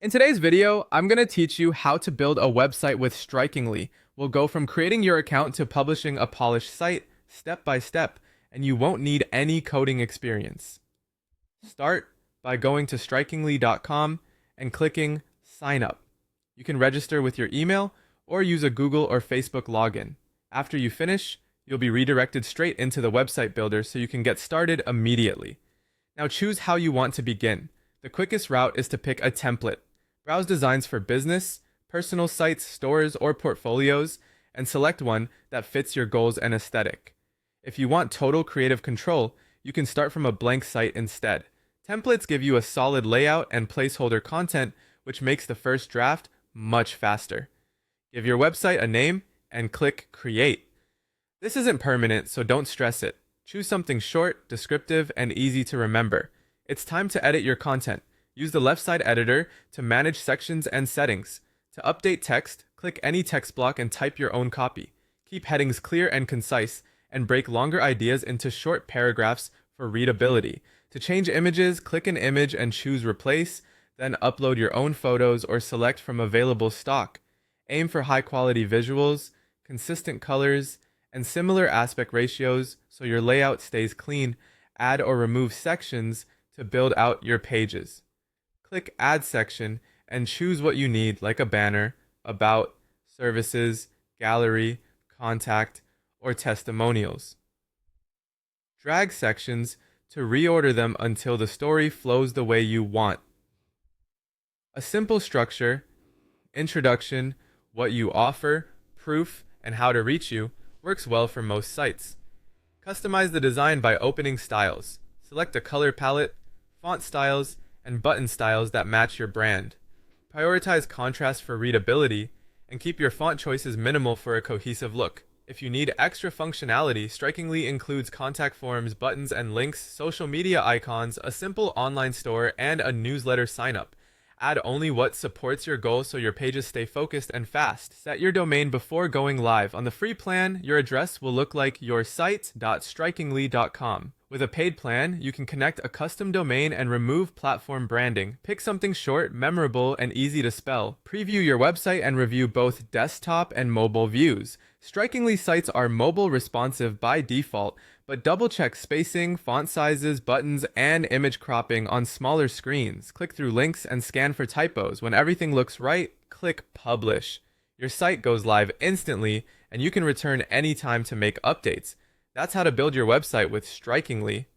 In today's video, I'm going to teach you how to build a website with Strikingly. We'll go from creating your account to publishing a polished site step by step, and you won't need any coding experience. Start by going to strikingly.com and clicking Sign Up. You can register with your email or use a Google or Facebook login. After you finish, you'll be redirected straight into the website builder so you can get started immediately. Now choose how you want to begin. The quickest route is to pick a template. Browse designs for business, personal sites, stores, or portfolios, and select one that fits your goals and aesthetic. If you want total creative control, you can start from a blank site instead. Templates give you a solid layout and placeholder content, which makes the first draft much faster. Give your website a name and click Create. This isn't permanent, so don't stress it. Choose something short, descriptive, and easy to remember. It's time to edit your content. Use the left side editor to manage sections and settings. To update text, click any text block and type your own copy. Keep headings clear and concise, and break longer ideas into short paragraphs for readability. To change images, click an image and choose Replace, then upload your own photos or select from available stock. Aim for high quality visuals, consistent colors, and similar aspect ratios so your layout stays clean. Add or remove sections to build out your pages. Click Add Section and choose what you need, like a banner, about, services, gallery, contact, or testimonials. Drag sections to reorder them until the story flows the way you want. A simple structure, introduction, what you offer, proof, and how to reach you works well for most sites. Customize the design by opening styles. Select a color palette, font styles, and button styles that match your brand. Prioritize contrast for readability, and keep your font choices minimal for a cohesive look. If you need extra functionality, Strikingly includes contact forms, buttons and links, social media icons, a simple online store, and a newsletter sign-up. Add only what supports your goals so your pages stay focused and fast. Set your domain before going live. On the free plan, your address will look like yoursite.strikingly.com. With a paid plan, you can connect a custom domain and remove platform branding. Pick something short, memorable, and easy to spell. Preview your website and review both desktop and mobile views. Strikingly sites are mobile responsive by default, but double-check spacing, font sizes, buttons, and image cropping on smaller screens. Click through links and scan for typos. When everything looks right, click Publish. Your site goes live instantly, and you can return anytime to make updates. That's how to build your website with Strikingly.